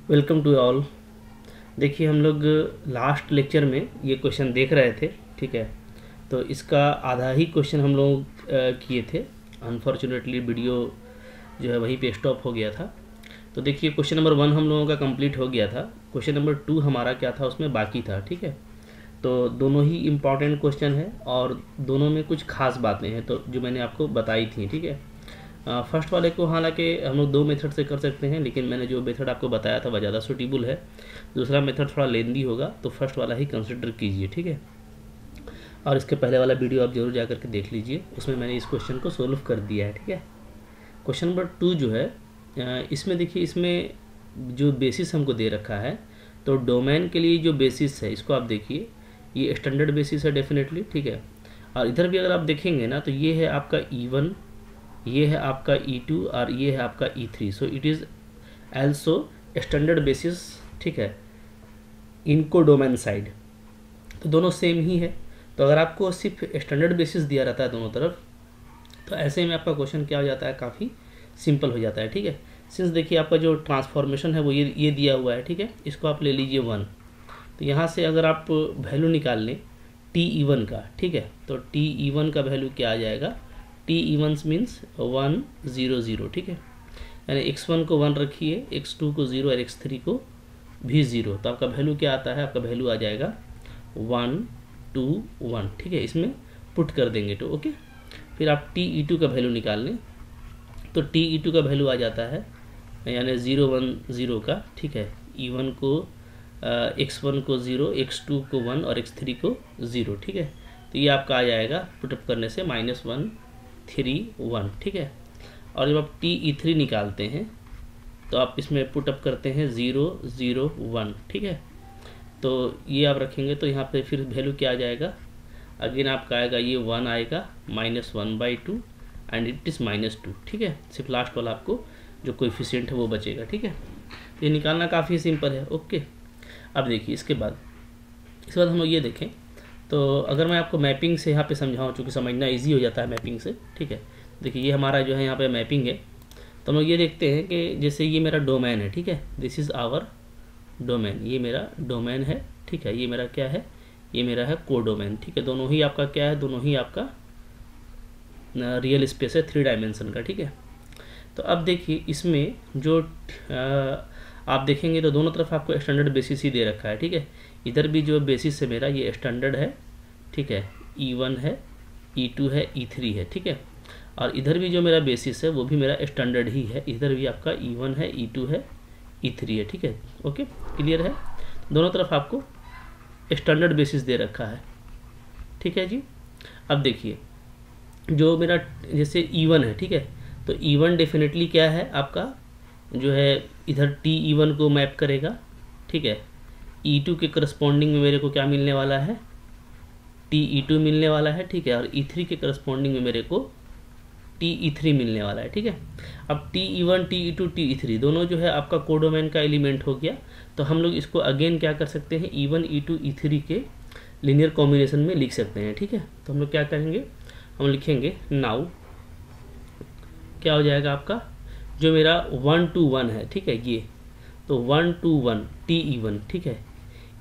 Welcome to all. देखिए हम लोग लास्ट लेक्चर में ये क्वेश्चन देख रहे थे, ठीक है। तो इसका आधा ही क्वेश्चन हम लोग किए थे। अनफॉर्चुनेटली वीडियो जो है वहीं पे स्टॉप हो गया था। तो देखिए क्वेश्चन नंबर 1 हम लोगों का कंप्लीट हो गया था। क्वेश्चन नंबर 2 हमारा क्या था, उसमें बाकी था, ठीक है। तो दोनों ही इम्पॉर्टेंट क्वेश्चन है और दोनों में कुछ खास बातें हैं तो जो मैंने आपको बताई थी, ठीक है। फर्स्ट वाले को हालांकि हम लोग 2 मेथड से कर सकते हैं, लेकिन मैंने जो मेथड आपको बताया था वह ज़्यादा सूटेबल है। दूसरा मेथड थोड़ा लेंदी होगा, तो फर्स्ट वाला ही कंसिडर कीजिए, ठीक है। और इसके पहले वाला वीडियो आप जरूर जा करके देख लीजिए, उसमें मैंने इस क्वेश्चन को सोल्व कर दिया है, ठीक है। क्वेश्चन नंबर 2 जो है, इसमें देखिए, इसमें जो बेसिस हमको दे रखा है, तो डोमेन के लिए जो बेसिस है इसको आप देखिए, ये स्टैंडर्ड बेसिस है डेफिनेटली, ठीक है। और इधर भी अगर आप देखेंगे ना, तो ये है आपका E1, ये है आपका E2 और ये है आपका E3। So it is also standard basis, ठीक है, इनको डोमेन साइड। तो दोनों सेम ही है। तो अगर आपको सिर्फ स्टैंडर्ड बेसिस दिया रहता है दोनों तरफ, तो ऐसे में आपका क्वेश्चन क्या हो जाता है, काफ़ी सिंपल हो जाता है, ठीक है। सिंस देखिए आपका जो ट्रांसफॉर्मेशन है वो ये दिया हुआ है, ठीक है। इसको आप ले लीजिए 1। तो यहाँ से अगर आप वैल्यू निकाल लें TE1 का, ठीक है, तो TE1 का वैल्यू क्या आ जाएगा, TE1 मीन्स 1 0 0, ठीक है। यानी x1 को 1 रखिए, x2 को 0 और x3 को भी 0। तो आपका वैल्यू क्या आता है, आपका वैल्यू आ जाएगा 1 2 1, ठीक है। इसमें पुट कर देंगे तो ओके। फिर आप TE2 का वैल्यू निकाल लें, तो TE2 का वैल्यू आ जाता है यानी 0 1 0 का, ठीक है। E1 को x1 को 0, x2 को 1 और x3 को 0, ठीक है। तो ये आपका आ जाएगा पुटअप करने से -1 3 1, ठीक है। और जब आप TE3 निकालते हैं तो आप इसमें पुटअप करते हैं 0 0 1, ठीक है। तो ये आप रखेंगे तो यहाँ पे फिर वैल्यू क्या आ जाएगा, अगेन आपका आएगा ये 1 आएगा -1/2 एंड इट इज़ -2, ठीक है। सिर्फ लास्ट वाला आपको जो कोएफिशिएंट है वो बचेगा, ठीक है। ये निकालना काफ़ी सिंपल है, ओके। अब देखिए इसके बाद हम लोग ये देखें, तो अगर मैं आपको मैपिंग से यहाँ पे समझाऊँ, चूँकि समझना इजी हो जाता है मैपिंग से, ठीक है। देखिए ये हमारा जो है यहाँ पे मैपिंग है। तो हम लोग ये देखते हैं कि जैसे ये मेरा डोमेन है, ठीक है, दिस इज़ आवर डोमेन, ये मेरा डोमेन है, ठीक है। ये मेरा क्या है, ये मेरा है कोडोमेन, ठीक है। दोनों ही आपका क्या है, दोनों ही आपका रियल स्पेस है 3 डायमेंशन का, ठीक है। तो अब देखिए इसमें जो आप देखेंगे तो दोनों तरफ आपको स्टैंडर्ड बेसिस ही दे रखा है, ठीक है। इधर भी जो बेसिस है मेरा ये स्टैंडर्ड है, ठीक है, E1 है, E2 है, E3 है, ठीक है। और इधर भी जो मेरा बेसिस है वो भी मेरा स्टैंडर्ड ही है, इधर भी आपका E1 है, E2 है, E3 है, ठीक है। ओके, क्लियर है। दोनों तरफ आपको स्टैंडर्ड बेसिस दे रखा है, ठीक है जी। अब देखिए जो मेरा जैसे E1 है, ठीक है, तो E1 डेफिनेटली क्या है आपका जो है, इधर TE1 को मैप करेगा, ठीक है। E2 के करस्पॉन्डिंग में मेरे को क्या मिलने वाला है, TE2 मिलने वाला है, ठीक है। और E3 के करस्पॉन्डिंग में मेरे को TE3 मिलने वाला है, ठीक है। अब TE1 TE2 TE3 दोनों जो है आपका कोडोमेन का एलिमेंट हो गया। तो हम लोग इसको अगेन क्या कर सकते हैं, E1 E2 E3 के लीनियर कॉम्बिनेशन में लिख सकते हैं, ठीक है। तो हम लोग क्या करेंगे, हम लिखेंगे नाउ क्या हो जाएगा आपका जो मेरा 1 2 1 है, ठीक है, ये तो 1 2 1 TE1, ठीक है।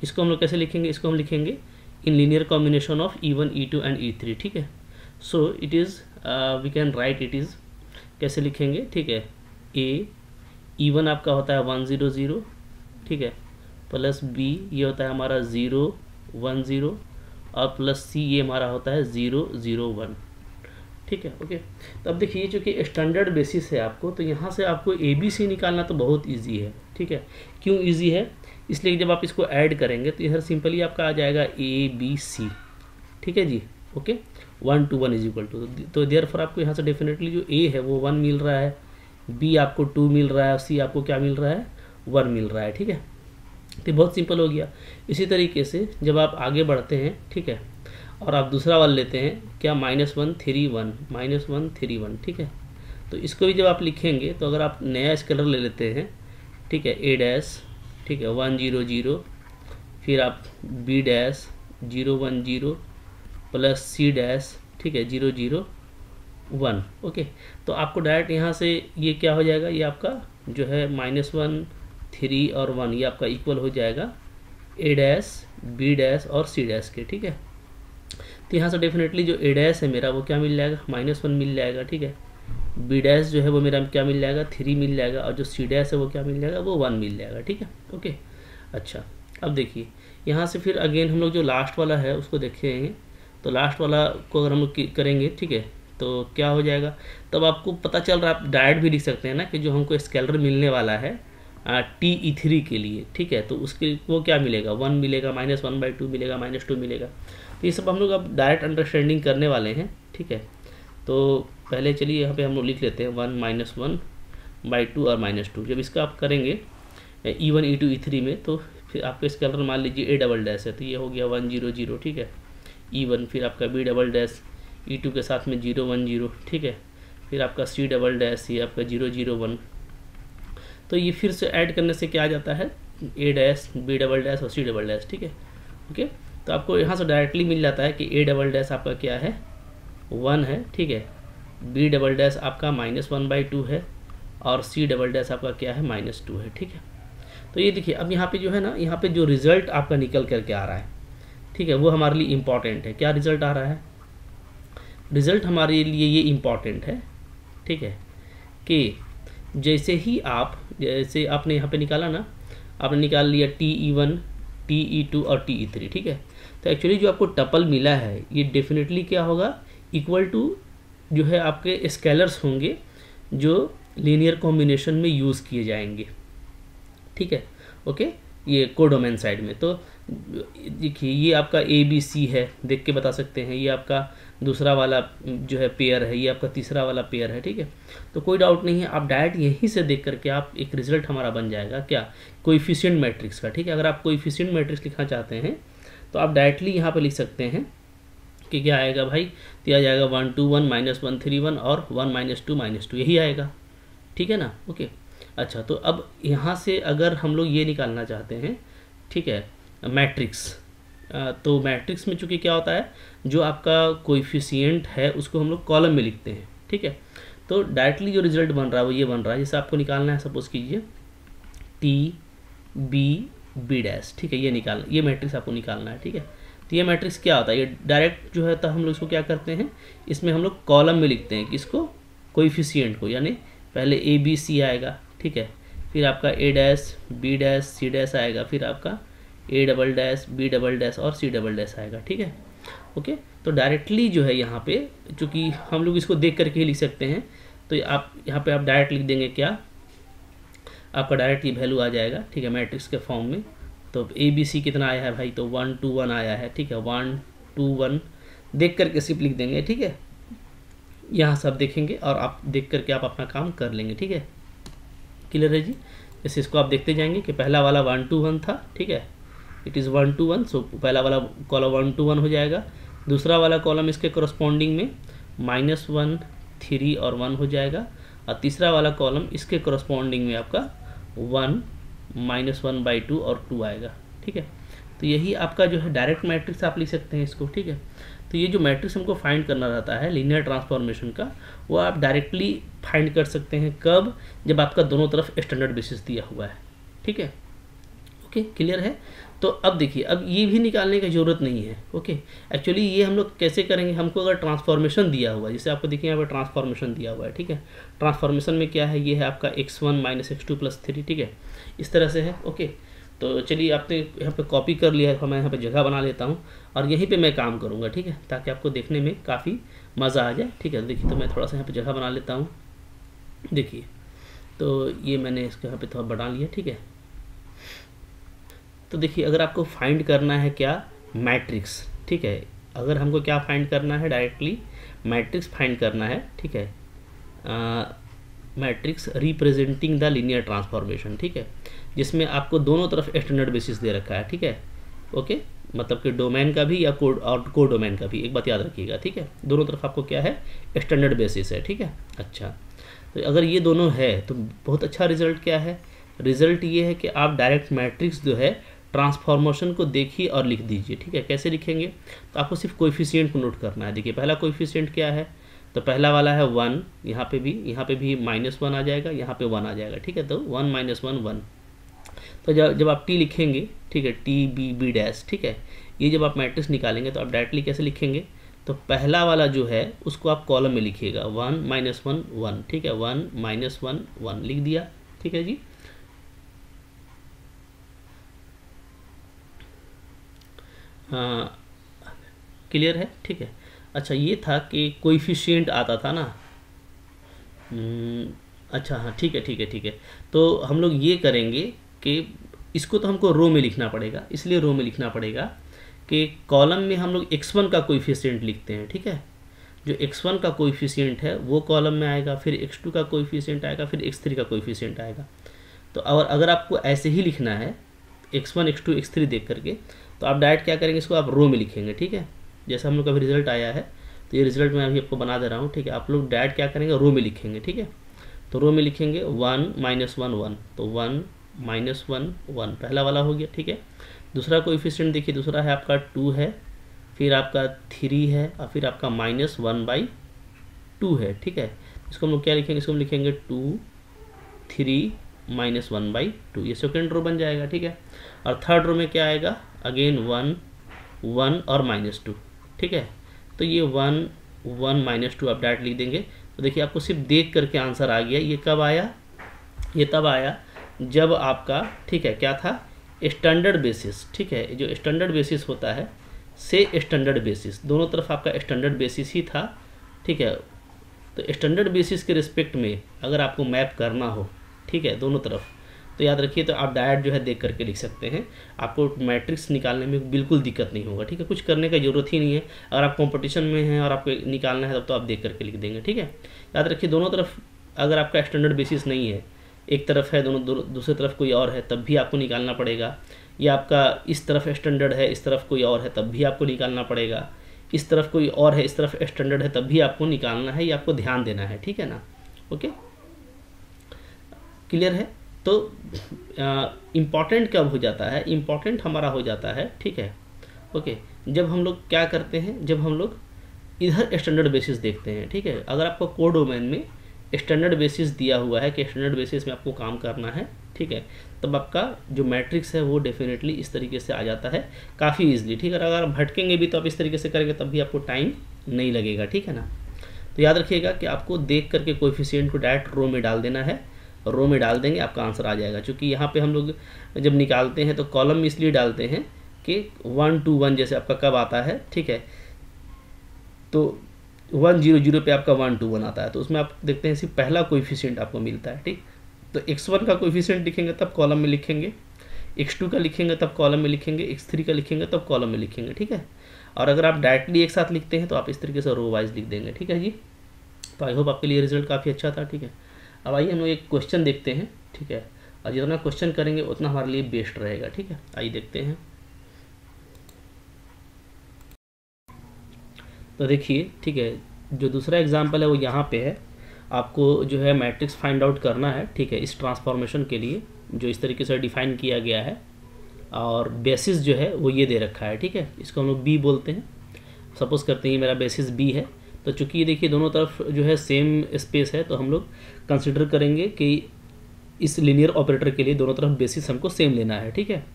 इसको हम लोग कैसे लिखेंगे, इसको हम लिखेंगे in linear combination of E1 E2 and E3, ठीक है। So it is we can write it is, कैसे लिखेंगे, ठीक है। E1 आपका होता है 1 0 0, ठीक है, प्लस B ये होता है हमारा 0 1 0 और प्लस C ये हमारा होता है 0 0 1, ठीक है, ओके। तो अब देखिए चूँकि स्टैंडर्ड बेसिस है आपको, तो यहाँ से आपको ABC निकालना तो बहुत इजी है, ठीक है। क्यों इजी है, इसलिए जब आप इसको ऐड करेंगे तो इधर सिंपली आपका आ जाएगा ABC, ठीक है जी, ओके। 1 2 1 इज इक्वल टू, तो देयरफॉर आपको यहाँ से डेफिनेटली जो A है वो 1 मिल रहा है, B आपको 2 मिल रहा है और C आपको क्या मिल रहा है, 1 मिल रहा है, ठीक है। तो बहुत सिंपल हो गया। इसी तरीके से जब आप आगे बढ़ते हैं, ठीक है, और आप दूसरा वाला लेते हैं क्या, -1 3 1 -1 3 1, ठीक है। तो इसको भी जब आप लिखेंगे तो अगर आप नया स्केलर ले लेते हैं, ठीक है, A', ठीक है, 1 0 0, फिर आप B' 0 1 0 प्लस C', ठीक है, 0 0 1, ओके। तो आपको डायरेक्ट यहाँ से ये क्या हो जाएगा, ये आपका जो है -1 3 और 1 ये आपका इक्वल हो जाएगा ए डैश बी डैश और सी डैश के, ठीक है। तो यहाँ से डेफिनेटली जो ए डैश है मेरा वो क्या मिल जाएगा, -1 मिल जाएगा, ठीक है। बी डैश जो है वो मेरा क्या मिल जाएगा, 3 मिल जाएगा, और जो सी डैश है वो क्या मिल जाएगा, वो 1 मिल जाएगा, ठीक है। ओके, अच्छा अब देखिए यहाँ से फिर अगेन हम लोग जो लास्ट वाला है उसको देखेंगे। तो लास्ट वाला को अगर हम लोग करेंगे, ठीक है, तो क्या हो जाएगा, तब आपको पता चल रहा है, आप डायरेक्ट भी लिख सकते हैं ना कि जो हमको स्केलर मिलने वाला है TE3 के लिए, ठीक है, तो उसके वो क्या मिलेगा, 1 मिलेगा, -1/2 मिलेगा, -2 मिलेगा। तो ये सब हम लोग अब डायरेक्ट अंडरस्टैंडिंग करने वाले हैं, ठीक है। तो पहले चलिए यहाँ पे हम लोग लिख लेते हैं 1 -1/2 और -2। जब इसका आप करेंगे E1 E2 E3 में, तो फिर आपके स्केलर मान लीजिए A डबल डैश है, तो ये हो गया 1 0 0, ठीक है, E1। फिर आपका B डबल डैश E2 के साथ में 0 1 0, ठीक है। फिर आपका C डबल डैश ये आपका 0 0 1। तो ये फिर से ऐड करने से क्या आ जाता है, A dash B double dash और C डबल डैश, ठीक है। ओके, तो आपको यहाँ से डायरेक्टली मिल जाता है कि A डबल डैश आपका क्या है, 1 है, ठीक है। B डबल डैश आपका -1/2 है, और C डबल डैश आपका क्या है, -2 है, ठीक है। तो ये देखिए अब यहाँ पे जो है ना, यहाँ पे जो रिजल्ट आपका निकल करके आ रहा है, ठीक है, वो हमारे लिए इम्पॉर्टेंट है। क्या रिजल्ट आ रहा है, रिजल्ट हमारे लिए ये इम्पॉर्टेंट है, ठीक है, कि जैसे आपने यहाँ पे निकाला ना, आपने निकाल लिया TE1 TE2 और TE3, ठीक है। तो एक्चुअली जो आपको टपल मिला है ये डेफिनेटली क्या होगा, इक्वल टू जो है आपके स्केलर्स होंगे जो लीनियर कॉम्बिनेशन में यूज़ किए जाएंगे, ठीक है। ओके, ये कोडोमेन साइड में। तो देखिए ये आपका ABC है, देख के बता सकते हैं, ये आपका दूसरा वाला जो है पेयर है, ये आपका तीसरा वाला पेयर है, ठीक है। तो कोई डाउट नहीं है, आप डायरेक्ट यहीं से देख करके आप एक रिजल्ट हमारा बन जाएगा क्या, कोएफिशिएंट मैट्रिक्स का, ठीक है। अगर आप कोएफिशिएंट मैट्रिक्स लिखना चाहते हैं तो आप डायरेक्टली यहाँ पे लिख सकते हैं कि क्या आएगा भाई, तो आ जाएगा 1 2 1 -1 3 1 और 1 -2 -2, यही आएगा, ठीक है ना। ओके, अच्छा तो अब यहाँ से अगर हम लोग ये निकालना चाहते हैं, ठीक है, मैट्रिक्स, तो मैट्रिक्स में चूँकि क्या होता है, जो आपका कोएफिशिएंट है उसको हम लोग कॉलम में लिखते हैं, ठीक है। तो डायरेक्टली जो रिजल्ट बन रहा है वो ये बन रहा है, जैसे आपको निकालना है, सपोज कीजिए TB डैश, ठीक है, ये मैट्रिक्स आपको निकालना है, ठीक है। तो ये मैट्रिक्स क्या होता है, ये डायरेक्ट जो है तो हम लोग इसको क्या करते हैं, इसमें हम लोग कॉलम में लिखते हैं किसको, कोएफिशिएंट को, यानी पहले ABC आएगा, ठीक है, फिर आपका A dash B dash C dash आएगा, फिर आपका A double dash B double dash और C डबल डैश आएगा, ठीक है। ओके, तो डायरेक्टली जो है यहाँ पे चूँकि हम लोग इसको देख करके ही लिख सकते हैं, तो आप यहाँ पे आप डायरेक्ट लिख देंगे क्या, आपका डायरेक्ट ये वैल्यू आ जाएगा, ठीक है, मैट्रिक्स के फॉर्म में। तो ABC कितना आया है भाई, तो 1 2 1 आया है, ठीक है, 1 2 1 देख करके सिर्फ लिख देंगे, ठीक है। यहाँ सब देखेंगे और आप देख करके आप अपना काम कर लेंगे, ठीक है, क्लियर है जी। जैसे इसको आप देखते जाएंगे कि पहला वाला 1 2 1 था, ठीक है, इट इज़ 1 2 1, सो पहला वाला कॉलम 1 2 1 हो जाएगा, दूसरा वाला कॉलम इसके करस्पॉन्डिंग में -1 3 और 1 हो जाएगा, और तीसरा वाला कॉलम इसके करस्पॉन्डिंग में आपका 1 -1/2 और 2 आएगा, ठीक है। तो यही आपका जो है डायरेक्ट मैट्रिक्स आप लिख सकते हैं इसको, ठीक है। तो ये जो मैट्रिक्स हमको फाइंड करना रहता है लीनियर ट्रांसफॉर्मेशन का, वो आप डायरेक्टली फाइंड कर सकते हैं कब, जब आपका दोनों तरफ स्टैंडर्ड बेसिस दिया हुआ है, ठीक है। ओके, क्लियर है। तो अब देखिए, अब ये भी निकालने की ज़रूरत नहीं है, ओके। एक्चुअली ये हम लोग कैसे करेंगे, हमको अगर ट्रांसफॉर्मेशन दिया हुआ है, जैसे आपको देखिए यहाँ पर ट्रांसफॉर्मेशन दिया हुआ है, ठीक है। ट्रांसफॉर्मेशन में क्या है, ये है आपका x1 - x2 + 3, ठीक है, इस तरह से है, ओके। तो चलिए आपने यहाँ पे कॉपी कर लिया है, तो मैं यहाँ पे जगह बना लेता हूँ और यहीं पे मैं काम करूँगा, ठीक है, ताकि आपको देखने में काफ़ी मज़ा आ जाए, ठीक है। देखिए, तो मैं थोड़ा सा यहाँ पे जगह बना लेता हूँ, देखिए, तो ये मैंने इसको यहाँ पे थोड़ा बढ़ा लिया, ठीक है। तो देखिए, अगर आपको फाइंड करना है क्या, मैट्रिक्स, ठीक है, अगर हमको क्या फाइंड करना है, डायरेक्टली मैट्रिक्स फाइंड करना है, ठीक है, matrix representing the linear transformation, ठीक है, जिसमें आपको दोनों तरफ स्टैंडर्ड बेसिस दे रखा है, ठीक है। ओके, मतलब कि डोमेन का भी या को डोमेन का भी, एक बात याद रखिएगा, ठीक है, दोनों तरफ आपको क्या है, स्टैंडर्ड बेसिस है, ठीक है। अच्छा, तो अगर ये दोनों है तो बहुत अच्छा रिजल्ट क्या है, रिजल्ट ये है कि आप डायरेक्ट मैट्रिक्स जो है ट्रांसफॉर्मेशन को देखिए और लिख दीजिए, ठीक है। कैसे लिखेंगे, तो आपको सिर्फ कोएफिशिएंट को नोट करना है। देखिए, पहला कोएफिशिएंट क्या है, तो पहला वाला है 1, यहाँ पे भी -1 आ जाएगा, यहाँ पे 1 आ जाएगा, ठीक है। तो 1 - 1 1, तो जब आप टी लिखेंगे, ठीक है, टी बी बी डैश, ठीक है, ये जब आप मैट्रिक्स निकालेंगे तो आप डायरेक्टली कैसे लिखेंगे, तो पहला वाला जो है उसको आप कॉलम में लिखिएगा 1 -1 1, ठीक है, 1 -1 1 लिख दिया, ठीक है जी। क्लियर है, ठीक है। अच्छा, ये था कि कोएफिशिएंट आता था ना, अच्छा हाँ, ठीक है ठीक है ठीक है। तो हम लोग ये करेंगे कि इसको तो हमको रो में लिखना पड़ेगा, इसलिए रो में लिखना पड़ेगा कि कॉलम में हम लोग x1 का कोएफिशिएंट लिखते हैं, ठीक है। जो x1 का कोएफिशिएंट है वो कॉलम में आएगा, फिर x2 का कोएफिशिएंट आएगा, फिर x3 का कोएफिशिएंट आएगा। तो और अगर आपको ऐसे ही लिखना है x1 x2 x3 देख करके, तो आप डायरेक्ट क्या करेंगे, इसको आप रो में लिखेंगे, ठीक है। जैसे हम लोग का भी रिजल्ट आया है, तो ये रिजल्ट मैं अभी आपको बना दे रहा हूँ, ठीक है। आप लोग डायरेक्ट क्या करेंगे, रो में लिखेंगे, ठीक है। तो रो में लिखेंगे 1 -1 1, तो 1 -1 1 पहला वाला हो गया, ठीक है। दूसरा कोएफिशिएंट देखिए, दूसरा है आपका 2 है, फिर आपका 3 है, और फिर आपका -1/2 है, ठीक है। इसको हम लोग क्या लिखेंगे, इसको हम लिखेंगे 2 3 -1/2, ये सेकेंड रो बन जाएगा, ठीक है। और थर्ड रो में क्या आएगा, अगेन 1 1 और -2, ठीक है। तो ये 1 1 -2 आप डायरेक्ट लिख देंगे। तो देखिए आपको सिर्फ देख करके आंसर आ गया। ये कब आया, ये तब आया जब आपका, ठीक है, क्या था, स्टैंडर्ड बेसिस, ठीक है। जो स्टैंडर्ड बेसिस होता है से स्टैंडर्ड बेसिस, दोनों तरफ आपका स्टैंडर्ड बेसिस ही था, ठीक है। तो स्टैंडर्ड बेसिस के रिस्पेक्ट में अगर आपको मैप करना हो, ठीक है, दोनों तरफ, तो याद रखिए, तो आप डायरेक्ट जो है देख करके लिख सकते हैं। आपको मैट्रिक्स निकालने में बिल्कुल दिक्कत नहीं होगा, ठीक है। कुछ करने का जरूरत ही नहीं है। अगर आप कंपटीशन में हैं और आपको निकालना है तब तो आप देख करके लिख देंगे, ठीक है। याद रखिए, दोनों तरफ अगर आपका स्टैंडर्ड बेसिस नहीं है, एक तरफ है, दूसरी तरफ कोई और है, तब भी आपको निकालना पड़ेगा। या आपका इस तरफ स्टैंडर्ड है, इस तरफ कोई और है, तब भी आपको निकालना पड़ेगा। इस तरफ कोई और है, इस तरफ स्टैंडर्ड है, तब भी आपको निकालना है, ये आपको ध्यान देना है, ठीक है ना। ओके, क्लियर है। तो इम्पॉर्टेंट कब हो जाता है, इम्पॉर्टेंट हमारा हो जाता है, ठीक है, ओके, जब हम लोग क्या करते हैं, जब हम लोग इधर स्टैंडर्ड बेसिस देखते हैं, ठीक है। अगर आपको कोडोमेन में स्टैंडर्ड बेसिस दिया हुआ है कि स्टैंडर्ड बेसिस में आपको काम करना है, ठीक है, तब आपका जो मैट्रिक्स है वो डेफिनेटली इस तरीके से आ जाता है काफ़ी ईजिली, ठीक है। अगर आप भटकेंगे भी तो आप इस तरीके से करेंगे तब भी आपको टाइम नहीं लगेगा, ठीक है ना। तो याद रखिएगा कि आपको देख करके कोएफिशिएंट को डायरेक्ट रो में डाल देना है, रो में डाल देंगे आपका आंसर आ जाएगा। क्योंकि यहाँ पे हम लोग जब निकालते हैं तो कॉलम में इसलिए डालते हैं कि 1 2 1 जैसे आपका कब आता है, ठीक है, तो 1 0 0 पे आपका 1 2 1 आता है, तो उसमें आप देखते हैं सिर्फ पहला कोएफिशिएंट आपको मिलता है, ठीक। तो x1 का कोएफिशिएंट लिखेंगे तब कॉलम में लिखेंगे, x2 का लिखेंगे तब कॉलम में लिखेंगे, x3 का लिखेंगे तब कॉलम में लिखेंगे, ठीक है। और अगर आप डायरेक्टली एक साथ लिखते हैं तो आप इस तरीके से रो वाइज लिख देंगे, ठीक है जी। तो आई होप आपके लिए रिजल्ट काफ़ी अच्छा था, ठीक है। अब आइए हम लोग एक क्वेश्चन देखते हैं, ठीक है, और जितना क्वेश्चन करेंगे उतना हमारे लिए बेस्ट रहेगा, ठीक है। आइए देखते हैं। तो देखिए, ठीक है, जो दूसरा एग्जाम्पल है वो यहाँ पे है। आपको जो है मैट्रिक्स फाइंड आउट करना है, ठीक है, इस ट्रांसफॉर्मेशन के लिए जो इस तरीके से डिफाइन किया गया है, और बेसिस जो है वो ये दे रखा है, ठीक है। इसको हम लोग बी बोलते हैं। सपोज करते हैं मेरा बेसिस बी है, तो चूंकि ये देखिए दोनों तरफ जो है सेम स्पेस है, तो हम लोग कंसिडर करेंगे कि इस लीनियर ऑपरेटर के लिए दोनों तरफ बेसिस हमको सेम लेना है, ठीक है,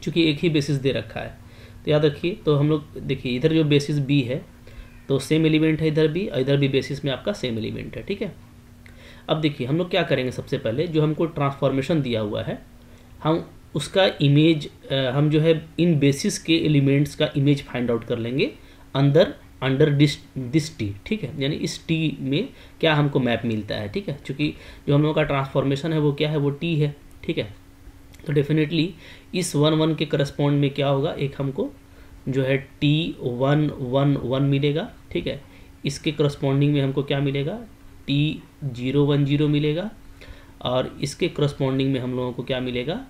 चूंकि एक ही बेसिस दे रखा है। तो याद रखिए, तो हम लोग देखिए इधर जो बेसिस बी है तो सेम एलिमेंट है इधर भी, और इधर भी बेसिस में आपका सेम एलिमेंट है, ठीक है। अब देखिए हम लोग क्या करेंगे, सबसे पहले जो हमको ट्रांसफॉर्मेशन दिया हुआ है, हम उसका इमेज, हम जो है इन बेसिस के एलिमेंट्स का इमेज फाइंड आउट कर लेंगे अंडर दिस टी, ठीक है। यानी इस टी में क्या हमको मैप मिलता है, ठीक है। चूँकि जो हम लोगों का ट्रांसफॉर्मेशन है वो क्या है, वो टी है, ठीक है। तो डेफिनेटली इस 1 1 के करस्पॉन्ड में क्या होगा, एक हमको जो है T1 1 1 मिलेगा, ठीक है। इसके करस्पॉन्डिंग में हमको क्या मिलेगा, T0 1 0 मिलेगा, और इसके करस्पॉन्डिंग में हम लोगों को क्या मिलेगा,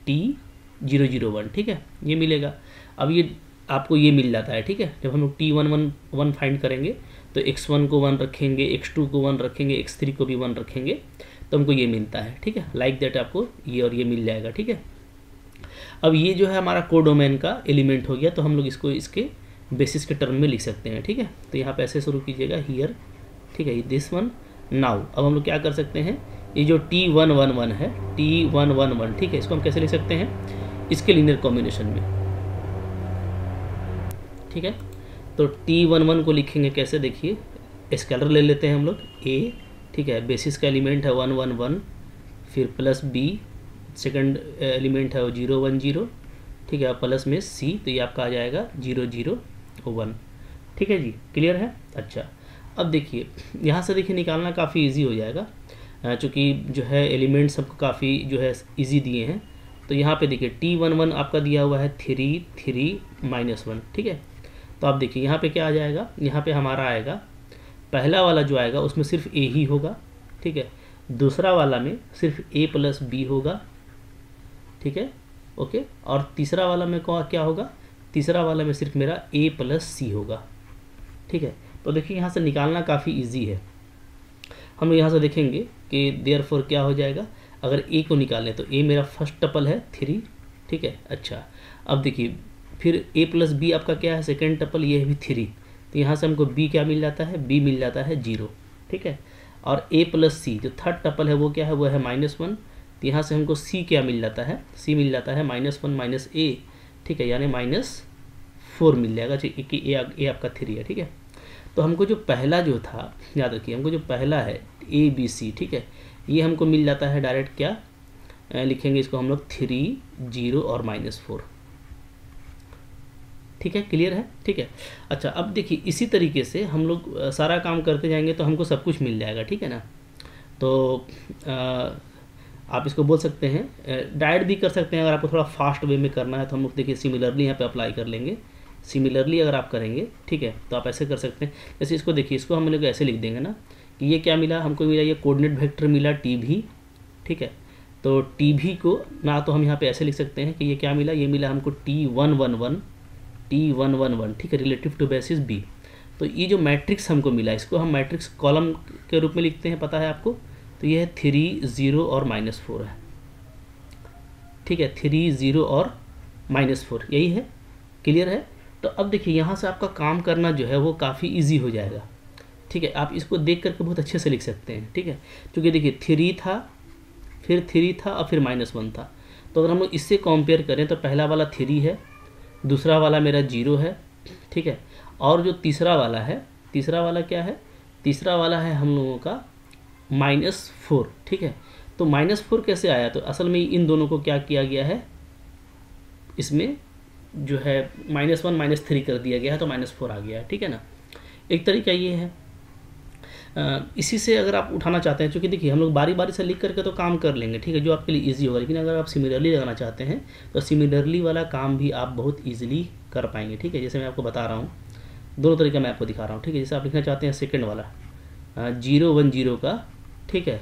T0 0 1, ठीक है, ये मिलेगा। अब ये आपको ये मिल जाता है, ठीक है। जब हम लोग T1 1 1 फाइंड करेंगे तो x1 को 1 रखेंगे, x2 को 1 रखेंगे, x3 को भी 1 रखेंगे, तो हमको ये मिलता है, ठीक है। लाइक दैट आपको ये और ये मिल जाएगा, ठीक है। अब ये जो है हमारा कोडोमेन का एलिमेंट हो गया, तो हम लोग इसको इसके बेसिस के टर्म में लिख सकते हैं, ठीक है। तो यहाँ पे ऐसे शुरू कीजिएगा हियर, ठीक है, दिस वन नाउ। अब हम लोग क्या कर सकते हैं, ये जो T111 है, T111, ठीक है, इसको हम कैसे लिख सकते हैं, इसके लीनियर कॉम्बिनेशन में, ठीक है। तो T11 को लिखेंगे कैसे, देखिए स्केलर ले लेते हैं हम लोग A, ठीक है, बेसिस का एलिमेंट है 111, फिर प्लस B, सेकंड एलिमेंट है 010, ठीक है, प्लस में C, तो ये आपका आ जाएगा 001, ठीक है जी, क्लियर है। अच्छा, अब देखिए यहाँ से देखिए निकालना काफ़ी इजी हो जाएगा, चूँकि जो है एलिमेंट सबको काफ़ी जो है इजी दिए हैं। तो यहाँ पे देखिए T11 आपका दिया हुआ है 3 3 -1, ठीक है। तो आप देखिए यहाँ पे क्या आ जाएगा, यहाँ पे हमारा आएगा पहला वाला जो आएगा उसमें सिर्फ A ही होगा, ठीक है, दूसरा वाला में सिर्फ A प्लस B होगा, ठीक है, ओके, और तीसरा वाला में क्या होगा, तीसरा वाला में सिर्फ मेरा A प्लस C होगा, ठीक है। तो देखिए यहाँ से निकालना काफ़ी इजी है। हम यहाँ से देखेंगे कि देयरफॉर क्या हो जाएगा, अगर A को निकालें तो A मेरा फर्स्ट टपल है 3, ठीक है। अच्छा, अब देखिए फिर A प्लस B आपका क्या है, सेकेंड टपल, ये भी 3, तो यहाँ से हमको B क्या मिल जाता है, B मिल जाता है 0, ठीक है। और A प्लस C जो थर्ड टपल है वो क्या है, वो है -1, तो यहाँ से हमको C क्या मिल जाता है, C मिल जाता है -1 - A, ठीक है, यानी -4 मिल जाएगा, कि A आपका 3 है, ठीक है। तो हमको जो पहला जो था, याद रखिए, हमको जो पहला है ABC, ठीक है, ये हमको मिल जाता है डायरेक्ट, क्या लिखेंगे इसको हम लोग 3 0 और -4, ठीक है, क्लियर है, ठीक है। अच्छा, अब देखिए इसी तरीके से हम लोग सारा काम करते जाएंगे तो हमको सब कुछ मिल जाएगा, ठीक है ना। तो आप इसको बोल सकते हैं, डायरेक्ट भी कर सकते हैं, अगर आपको थोड़ा फास्ट वे में करना है तो हम लोग देखिए सिमिलरली यहाँ पे अप्लाई कर लेंगे। सिमिलरली अगर आप करेंगे, ठीक है, तो आप ऐसे कर सकते हैं, जैसे इसको देखिए, इसको हम लोग ऐसे लिख देंगे ना कि ये क्या मिला हमको, मिला ये कोऑर्डिनेट वेक्टर मिला TB, ठीक है। तो TB को ना तो हम यहाँ पे ऐसे लिख सकते हैं कि ये क्या मिला, ये मिला हमको T111, ठीक है, रिलेटिव टू बेसिस B। तो ये जो मैट्रिक्स हमको मिला, इसको हम मैट्रिक्स कॉलम के रूप में लिखते हैं, पता है आपको, तो ये है 3 0 और -4 है, ठीक है, 3 0 और -4 यही है, क्लियर है। तो अब देखिए यहाँ से आपका काम करना जो है वो काफ़ी इजी हो जाएगा, ठीक है। आप इसको देख करके बहुत अच्छे से लिख सकते हैं, ठीक है, क्योंकि देखिए 3 था, फिर 3 था और फिर -1 था। तो अगर हम लोग इससे कंपेयर करें तो पहला वाला 3 है, दूसरा वाला मेरा 0 है, ठीक है, और जो तीसरा वाला है, तीसरा वाला क्या है, तीसरा वाला है हम लोगों का -4, ठीक है। तो -4 कैसे आया, तो असल में इन दोनों को क्या किया गया है, इसमें जो है -1 -3 कर दिया गया है, तो -4 आ गया है, ठीक है ना। एक तरीका ये है, इसी से अगर आप उठाना चाहते हैं, क्योंकि देखिए हम लोग बारी बारी से लिख करके तो काम कर लेंगे, ठीक है, जो आपके लिए इजी होगा, लेकिन अगर आप सिमिलरली लगाना चाहते हैं तो सिमिलरली वाला काम भी आप बहुत ईजिली कर पाएंगे, ठीक है। जैसे मैं आपको बता रहा हूँ, दोनों तरीका मैं आपको दिखा रहा हूँ, ठीक है। जैसे आप लिखना चाहते हैं सेकेंड वाला 010 का, ठीक है,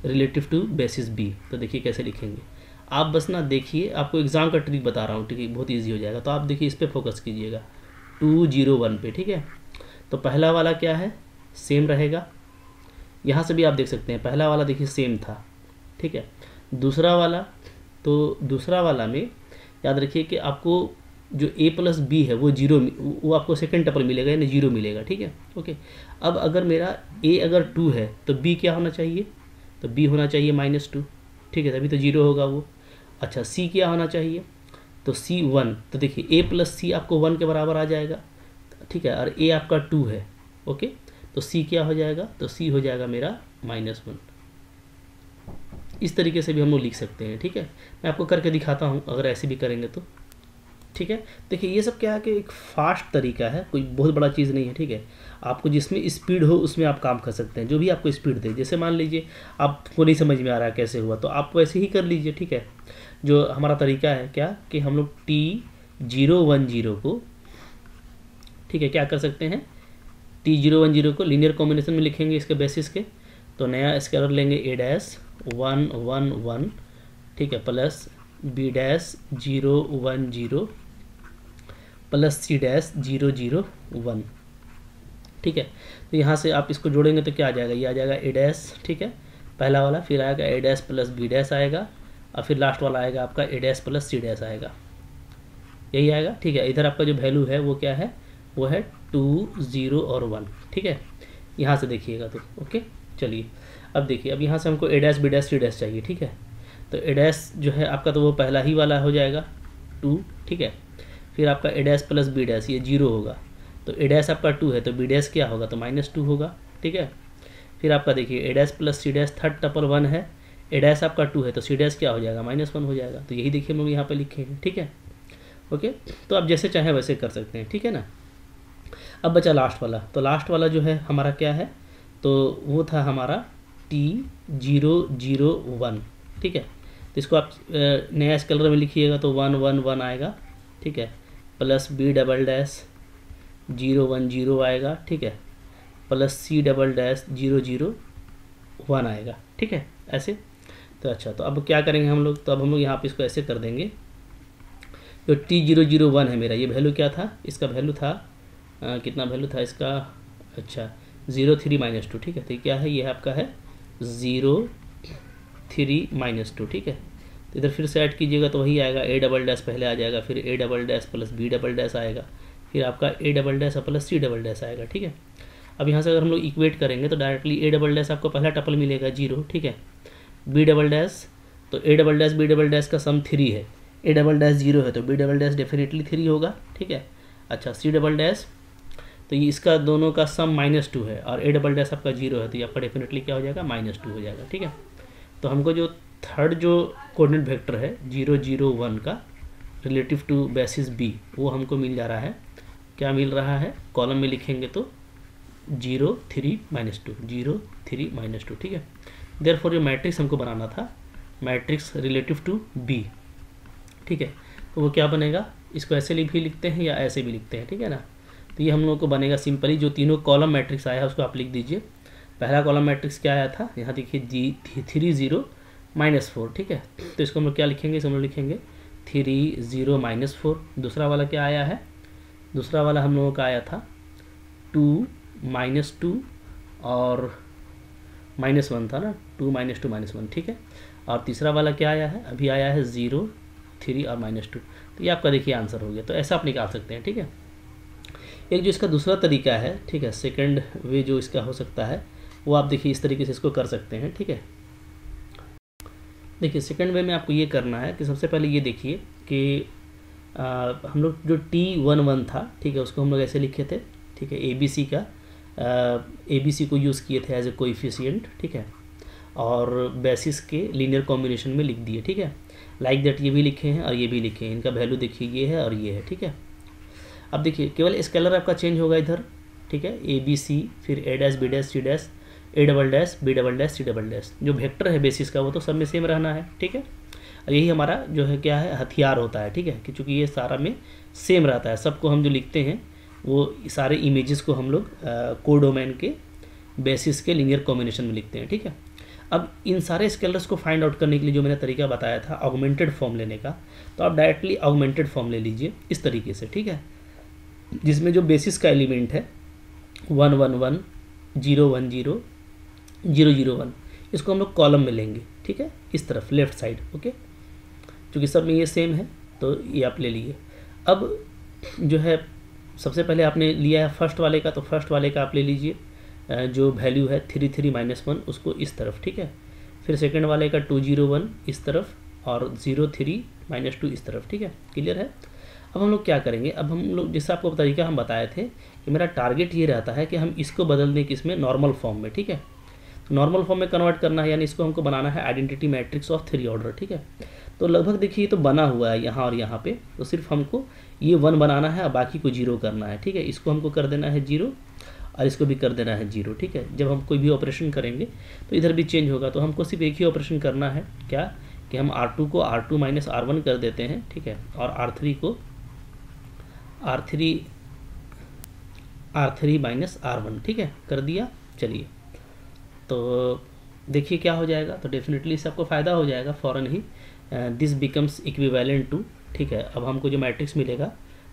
रिलेटिव टू बेसिस B, तो देखिए कैसे लिखेंगे आप, बस ना देखिए, आपको एग्जाम का ट्रिक बता रहा हूँ, ठीक है, बहुत ईजी हो जाएगा। तो आप देखिए इस पर फोकस कीजिएगा 201 पे, ठीक है। तो पहला वाला क्या है, सेम रहेगा, यहाँ से भी आप देख सकते हैं पहला वाला देखिए सेम था, ठीक है। दूसरा वाला, तो दूसरा वाला में याद रखिए कि आपको जो A प्लस B है वो 0, वो आपको सेकेंड टपल मिलेगा, यानी 0 मिलेगा, ठीक है, ओके। अब अगर मेरा A अगर 2 है तो B क्या होना चाहिए, तो B होना चाहिए -2, ठीक है, तभी तो 0 होगा वो। अच्छा, C क्या होना चाहिए, तो C 1, तो देखिए A प्लस C आपको 1 के बराबर आ जाएगा, ठीक है, और A आपका 2 है, ओके। तो C क्या हो जाएगा, तो C हो जाएगा मेरा -1। इस तरीके से भी हम लोग लिख सकते हैं, ठीक है। मैं आपको करके दिखाता हूँ अगर ऐसे भी करेंगे तो, ठीक है। देखिए ये सब क्या है कि एक फास्ट तरीका है, कोई बहुत बड़ा चीज़ नहीं है, ठीक है। आपको जिसमें स्पीड हो उसमें आप काम कर सकते हैं, जो भी आपको स्पीड दे। जैसे मान लीजिए आपको नहीं समझ में आ रहा है कैसे हुआ, तो आप वैसे ही कर लीजिए, ठीक है। जो हमारा तरीका है क्या, कि हम लोग T010 को, ठीक है, क्या कर सकते हैं, T010 को लीनियर कॉम्बिनेशन में लिखेंगे इसके बेसिस के। तो नया स्केलर लेंगे A'111, ठीक है, प्लस B'010 प्लस C'001, ठीक है। तो यहाँ से आप इसको जोड़ेंगे तो क्या आ जाएगा, ये आ जाएगा A', ठीक है, पहला वाला, फिर आएगा A' प्लस B' आएगा, और फिर लास्ट वाला आएगा आपका A' प्लस C' आएगा, यही आएगा, ठीक है। इधर आपका जो वैल्यू है वो क्या है, वो है 2 0 और 1, ठीक है। यहाँ से देखिएगा तो ओके। चलिए अब देखिए, अब यहाँ से हमको A dash B dash C dash चाहिए, ठीक है। तो ए डैश जो है आपका तो वो पहला ही वाला हो जाएगा 2, ठीक है। फिर आपका ए डैश प्लस बी डैश ये 0 होगा, तो ए डैश आपका 2 है तो बी डैश क्या होगा, तो -2 होगा, ठीक है। फिर आपका देखिए A dash plus C dash third tuple 1 है, ए डैश आपका 2 है तो सी डैश क्या हो जाएगा, -1 हो जाएगा। तो यही देखिए हम लोग यहाँ पे लिखे हैं, ठीक है। ओके, तो आप जैसे चाहें वैसे कर सकते हैं, ठीक है ना। अब बचा लास्ट वाला, तो लास्ट वाला जो है हमारा क्या है, तो वो था हमारा T001, ठीक है। तो इसको आप नया स्केलर में लिखिएगा तो 111 आएगा, ठीक है, प्लस बी डबल डैश 010 आएगा, ठीक है, प्लस सी डबल डैश 001 आएगा, ठीक है, ऐसे। तो अच्छा, तो अब क्या करेंगे हम लोग, तो अब हम लोग यहाँ पे इसको ऐसे कर देंगे। जो T001 है मेरा, ये वैल्यू क्या था, इसका वैल्यू था कितना वैल्यू था इसका, अच्छा 0 3 -2, ठीक है। तो क्या है, ये आपका है 0 3 -2, ठीक है। तो इधर फिर से ऐड कीजिएगा तो वही आएगा, ए डबल डैश पहले आ जाएगा, फिर A double dash plus B double dash आएगा, फिर आपका A double dash plus C double dash आएगा, ठीक है। अब यहाँ से अगर हम लोग इक्वेट करेंगे तो डायरेक्टली ए डबल डैश आपको पहला टपल मिलेगा 0, ठीक है। बी डबल डैश, तो A double dash B double dash का सम 3 है, ए डबल डैश 0 है तो बी डबल डैश डेफिनेटली 3 होगा, ठीक है। अच्छा, सी डबल डैश, तो ये इसका दोनों का सम -2 है और ए डबल डैश आपका 0 है तो ये आपका डेफिनेटली क्या हो जाएगा, -2 हो जाएगा, ठीक है। तो हमको जो थर्ड जो कोऑर्डिनेट वेक्टर है 001 का रिलेटिव टू बेसिस बी, वो हमको मिल जा रहा है, क्या मिल रहा है, कॉलम में लिखेंगे तो 0 3 -2, 0 3 -2, ठीक है। देयरफॉर जो मैट्रिक्स हमको बनाना था, मैट्रिक्स रिलेटिव टू बी, ठीक है, तो वो क्या बनेगा, इसको ऐसे भी लिखते हैं या ऐसे भी लिखते हैं, ठीक है ना। तो ये हम लोगों को बनेगा सिंपली, जो तीनों कॉलम मैट्रिक्स आया है उसको आप लिख दीजिए। पहला कॉलम मैट्रिक्स क्या आया था, यहाँ देखिए 3 0 -4, ठीक है। तो इसको हम लोग क्या लिखेंगे, इसको हम लोग लिखेंगे 3 0 -4। दूसरा वाला क्या आया है, दूसरा वाला हम लोगों का आया था 2 -2 और -1 था ना, 2 -2 -1, ठीक है। और तीसरा वाला क्या आया है, अभी आया है 0 3 और -2। तो ये आपका देखिए आंसर हो गया। तो ऐसा आप निकाल सकते हैं, ठीक है। एक जो इसका दूसरा तरीका है, ठीक है, सेकंड वे जो इसका हो सकता है, वो आप देखिए इस तरीके से इसको कर सकते हैं, ठीक है। देखिए सेकंड वे में आपको ये करना है कि सबसे पहले ये देखिए कि हम लोग जो T11 था, ठीक है, उसको हम लोग ऐसे लिखे थे, ठीक है, ABC का ABC को यूज़ किए थे एज ए कोएफिशिएंट, ठीक है, और बेसिस के लीनियर कॉम्बिनेशन में लिख दिए, ठीक है। लाइक दैट ये भी लिखे हैं और ये भी लिखे हैं, इनका वैल्यू देखिए ये है और ये है, ठीक है। अब देखिए केवल स्केलर आपका चेंज होगा इधर, ठीक है, ABC, फिर A dash B dash C dash, A double dash B double dash C double dash, जो वेक्टर है बेसिस का वो तो सब में सेम रहना है, ठीक है। और यही हमारा जो है क्या है, हथियार होता है, ठीक है, कि चूँकि ये सारा में सेम रहता है, सबको हम जो लिखते हैं वो सारे इमेजेस को हम लोग कोडोमेन के बेसिस के लीनियर कॉम्बिनेशन में लिखते हैं, ठीक है। अब इन सारे स्केलर्स को फाइंड आउट करने के लिए जो मैंने तरीका बताया था ऑगमेंटेड फॉर्म लेने का, तो आप डायरेक्टली ऑगमेंटेड फॉर्म ले लीजिए इस तरीके से, ठीक है, जिसमें जो बेसिस का एलिमेंट है 111 010 001, इसको हम लोग कॉलम में लेंगे, ठीक है, इस तरफ लेफ्ट साइड, ओके, क्योंकि सब में ये सेम है तो ये आप ले लिए। अब जो है सबसे पहले आपने लिया है फर्स्ट वाले का, तो फर्स्ट वाले का आप ले लीजिए जो वैल्यू है 3 3 -1, उसको इस तरफ, ठीक है। फिर सेकंड वाले का 201 इस तरफ और 0 3 -2 इस तरफ, ठीक है, क्लियर है। अब हम लोग क्या करेंगे, अब हम लोग जैसे आपको तरीका हम बताए थे कि मेरा टारगेट ये रहता है कि हम इसको बदल दें किसमें, नॉर्मल फॉर्म में, ठीक है। नॉर्मल फॉर्म में कन्वर्ट करना है, यानी इसको हमको बनाना है आइडेंटिटी मैट्रिक्स ऑफ 3 ऑर्डर, ठीक है। तो लगभग देखिए तो बना हुआ है यहाँ और यहाँ पे, तो सिर्फ हमको ये 1 बनाना है और बाकी को 0 करना है, ठीक है। इसको हमको कर देना है 0 और इसको भी कर देना है 0, ठीक है। जब हम कोई भी ऑपरेशन करेंगे तो इधर भी चेंज होगा, तो हमको सिर्फ एक ही ऑपरेशन करना है, क्या कि हम R2 को R2 - R1 कर देते हैं, ठीक है, और R3 को R3 R1, ठीक है, कर दिया। चलिए तो देखिए क्या हो जाएगा, तो डेफिनेटली इससे आपको फ़ायदा हो जाएगा फ़ौरन ही, दिस बिकम्स इक्विवेलेंट टू, ठीक है। अब हमको जो मैट्रिक्स मिलेगा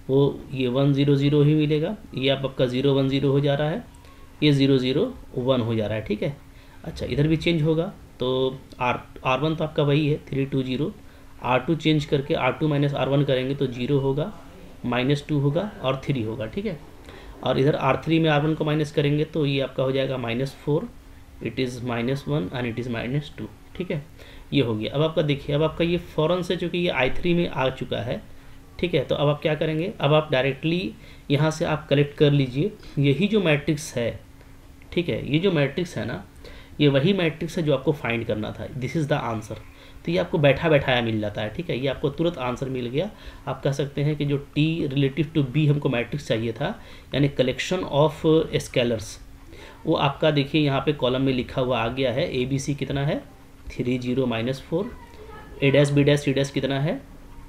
वो ये 1 0 0 ही मिलेगा, ये आपका 0 1 0 हो जा रहा है, ये 0 0 1 हो जा रहा है, ठीक है। अच्छा इधर भी चेंज होगा, तो R1 तो आपका वही है 3 2 0, R2 चेंज करके R2 - R1 करेंगे तो 0 होगा, -2 होगा और 3 होगा, ठीक है। और इधर R3 में R1 को माइनस करेंगे तो ये आपका हो जाएगा -4 it is -1 and it is -2, ठीक है। ये हो गया। अब आपका देखिए, अब आपका ये फ़ौरन से चूँकि ये I3 में आ चुका है, ठीक है, तो अब आप क्या करेंगे, अब आप डायरेक्टली यहाँ से आप कलेक्ट कर लीजिए यही जो मैट्रिक्स है, ठीक है, ये जो मैट्रिक्स है ना, ये वही मैट्रिक्स है जो आपको फाइंड करना था। This is the answer. तो ये आपको बैठा बैठाया मिल जाता है, ठीक है, ये आपको तुरंत आंसर मिल गया। आप कह सकते हैं कि जो T रिलेटिव टू B हमको मैट्रिक्स चाहिए था, यानी कलेक्शन ऑफ स्केलर्स, वो आपका देखिए यहाँ पे कॉलम में लिखा हुआ आ गया है। ABC कितना है 3 0 -4, A dash B dash C dash कितना है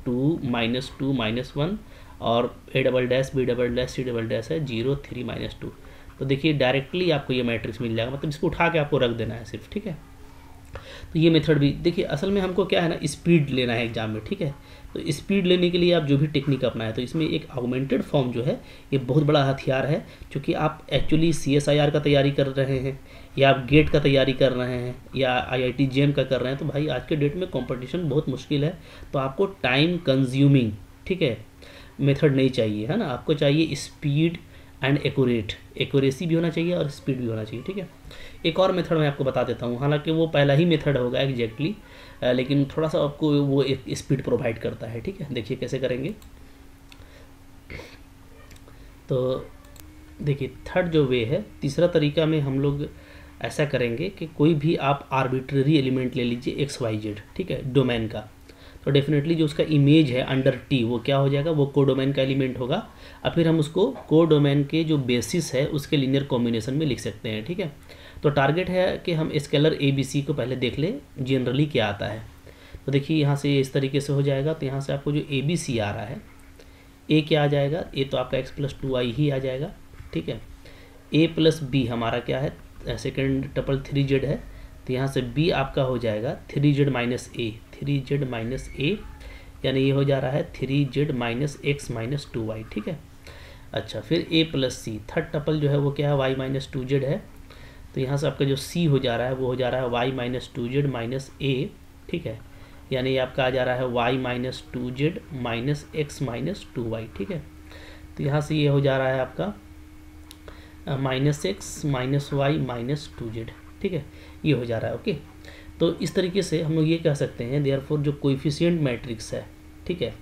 2 -2 -1, और A double dash B double dash C double dash है 0 3 -2। तो देखिए डायरेक्टली आपको ये मैट्रिक्स मिल जाएगा, मतलब इसको उठा के आपको रख देना है सिर्फ, ठीक है। तो ये मेथड भी देखिए, असल में हमको क्या है ना, स्पीड लेना है एग्जाम में, ठीक है। तो स्पीड लेने के लिए आप जो भी टेक्निक अपनाएं, तो इसमें एक ऑगमेंटेड फॉर्म जो है ये बहुत बड़ा हथियार है, क्योंकि आप एक्चुअली CSIR का तैयारी कर रहे हैं, या आप गेट का तैयारी कर रहे हैं, या IIT JEM का कर रहे हैं, तो भाई आज के डेट में कंपटीशन बहुत मुश्किल है। तो आपको टाइम कंज्यूमिंग, ठीक है, मेथड नहीं चाहिए, है ना, आपको चाहिए स्पीड एंड एक्यूरेसी भी होना चाहिए और स्पीड भी होना चाहिए, ठीक है। एक और मेथड मैं आपको बता देता हूँ, हालांकि वो पहला ही मेथड होगा एग्जैक्टली, लेकिन थोड़ा सा आपको वो एक स्पीड प्रोवाइड करता है, ठीक है। देखिए कैसे करेंगे। तो देखिए थर्ड जो वे है, तीसरा तरीका में हम लोग ऐसा करेंगे कि कोई भी आप आर्बिट्ररी एलिमेंट ले लीजिए XYZ, ठीक है, डोमेन का। तो डेफिनेटली जो उसका इमेज है अंडर T वो क्या हो जाएगा, वो कोडोमेन का एलिमेंट होगा, और फिर हम उसको कोडोमेन के जो बेसिस है उसके लीनियर कॉम्बिनेशन में लिख सकते हैं, ठीक है। तो टारगेट है कि हम स्केलर ABC को पहले देख लें जनरली क्या आता है। तो देखिए यहाँ से इस तरीके से हो जाएगा। तो यहाँ से आपको जो ABC आ रहा है, A क्या आ जाएगा, A तो आपका x+2i ही आ जाएगा, ठीक है। A प्लस B हमारा क्या है, सेकेंड टपल 3z है, तो यहाँ से B आपका हो जाएगा 3z माइनस A, यानी ये हो जा रहा है 3z minus x minus 2y, ठीक है। अच्छा, फिर A plus C, third tuple जो है वो क्या है, y माइनस 2z है, तो यहाँ से आपका जो C हो जा रहा है वो हो जा रहा है y minus 2z minus A, ठीक है, यानी ये आपका आ जा रहा है y minus 2z minus x minus 2y, ठीक है। तो यहाँ से ये हो जा रहा है आपका -x minus y minus 2z, ठीक है, ये हो जा रहा है। ओके, तो इस तरीके से हम लोग ये कह सकते हैं देयरफॉर जो कोएफिशिएंट मैट्रिक्स है, ठीक है,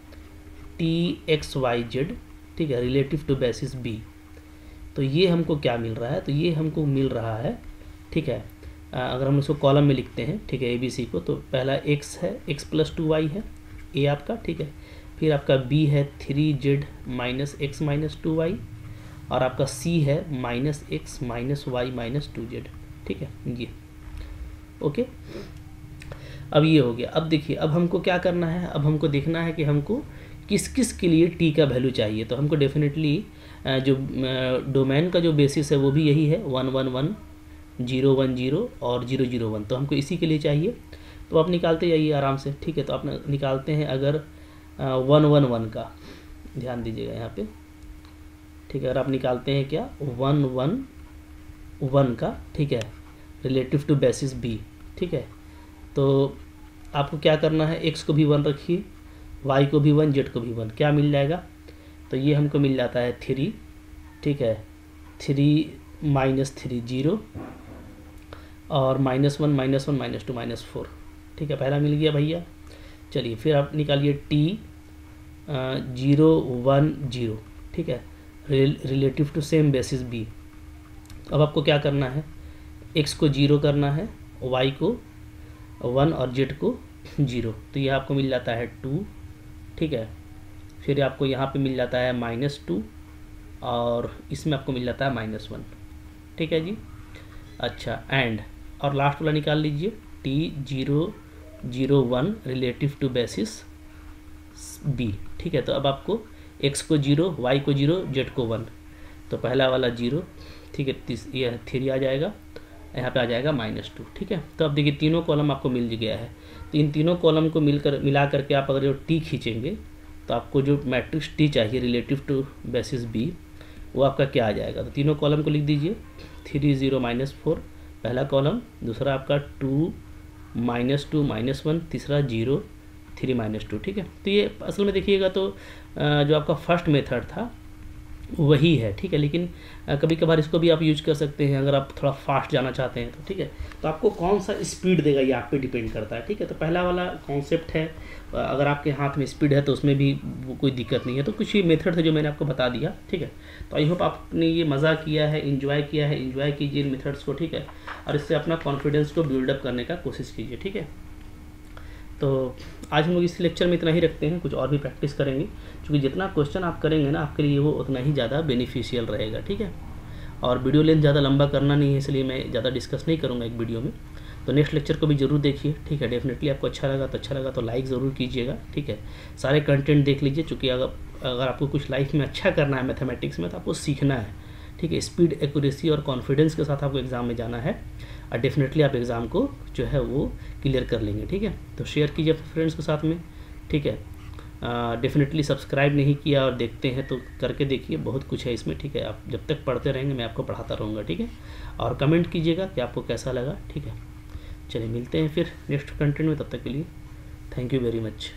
TXYZ, ठीक है, रिलेटिव टू बेसिस B, तो ये हमको क्या मिल रहा है, तो ये हमको मिल रहा है, ठीक है, अगर हम इसको कॉलम में लिखते हैं, ठीक है, ABC को, तो पहला x है, x+2y है A आपका, ठीक है, फिर आपका B है 3z minus x minus 2y, और आपका C है -x minus y minus 2z, ठीक है, ये ओके। अब ये हो गया। अब देखिए, अब हमको क्या करना है, अब हमको देखना है कि हमको किस किस के लिए T का वैल्यू चाहिए। तो हमको डेफिनेटली जो डोमेन का जो बेसिस है वो भी यही है 1 1 1 0 1 0 और 0 0 1, तो हमको इसी के लिए चाहिए। तो आप निकालते जाइए आराम से, ठीक है। तो आप निकालते हैं अगर 1 1 1 का, ध्यान दीजिएगा यहाँ पे, ठीक है, अगर आप निकालते हैं क्या 1 1 1 का, ठीक है, रिलेटिव टू बेसिस B, ठीक है, तो आपको क्या करना है, x को भी 1 रखिए, y को भी 1, z को भी 1, क्या मिल जाएगा, तो ये हमको मिल जाता है 3, ठीक है, 3 माइनस 3 0, और -1 -1 -2 -4, ठीक है, पहला मिल गया भैया। चलिए फिर आप निकालिए T 0 1 0, ठीक है, relative to same basis B। अब आपको क्या करना है, x को 0 करना है, y को 1 और z को 0, तो ये आपको मिल जाता है 2, ठीक है, फिर आपको यहाँ पे मिल जाता है -2, और इसमें आपको मिल जाता है -1, ठीक है जी। अच्छा, एंड और लास्ट वाला निकाल लीजिए T 0 0 1 relative to basis B, ठीक है। तो अब आपको x को 0, y को 0, z को 1, तो पहला वाला 0, ठीक है, ये 3 आ जाएगा, यहाँ पे आ जाएगा -2, ठीक है। तो अब देखिए तीनों कॉलम आपको मिल गया है। तो इन तीनों कॉलम को मिला करके आप अगर जो T खींचेंगे तो आपको जो मैट्रिक्स T चाहिए रिलेटिव टू बेसिस B, वो आपका क्या आ जाएगा। तो तीनों कॉलम को लिख दीजिए, 3 0 -4 पहला कॉलम, दूसरा आपका 2 -2 -1, तीसरा 0 3 -2, ठीक है। तो ये असल में देखिएगा तो जो आपका फर्स्ट मेथड था वही है, ठीक है। लेकिन कभी कभार इसको भी आप यूज कर सकते हैं अगर आप थोड़ा फास्ट जाना चाहते हैं तो, ठीक है। तो आपको कौन सा स्पीड देगा ये आप पे डिपेंड करता है, ठीक है। तो पहला वाला कॉन्सेप्ट है, अगर आपके हाथ में स्पीड है तो उसमें भी वो कोई दिक्कत नहीं है। तो कुछ ही मेथड है जो मैंने आपको बता दिया, ठीक है। तो आई होप आपने ये मज़ा किया है, इन्जॉय किया है। इन्जॉय कीजिए इन मेथड्स को, ठीक है, और इससे अपना कॉन्फिडेंस को बिल्डअप करने का कोशिश कीजिए, ठीक है। तो आज हम लोग इस लेक्चर में इतना ही रखते हैं, कुछ और भी प्रैक्टिस करेंगे, क्योंकि जितना क्वेश्चन आप करेंगे ना आपके लिए वो उतना ही ज़्यादा बेनिफिशियल रहेगा, ठीक है। और वीडियो लेंथ ज़्यादा लंबा करना नहीं है, इसलिए मैं ज़्यादा डिस्कस नहीं करूँगा एक वीडियो में। तो नेक्स्ट लेक्चर को भी जरूर देखिए, ठीक है। डेफिनेटली आपको अच्छा लगा तो लाइक ज़रूर कीजिएगा, ठीक है। सारे कंटेंट देख लीजिए, चूँकि अगर आपको कुछ लाइफ में अच्छा करना है मैथमेटिक्स में तो आपको सीखना है, ठीक है। स्पीड, एक्यूरेसी और कॉन्फिडेंस के साथ आपको एग्ज़ाम में जाना है, और डेफिनेटली आप एग्ज़ाम को जो है वो क्लियर कर लेंगे, ठीक है। तो शेयर कीजिए अपने फ्रेंड्स के साथ में, ठीक है। डेफिनेटली सब्सक्राइब नहीं किया और देखते हैं तो करके देखिए, बहुत कुछ है इसमें, ठीक है। आप जब तक पढ़ते रहेंगे मैं आपको पढ़ाता रहूँगा, ठीक है। और कमेंट कीजिएगा कि आपको कैसा लगा, ठीक है। चलिए मिलते हैं फिर नेक्स्ट कंटेंट में, तब तक के लिए थैंक यू वेरी मच।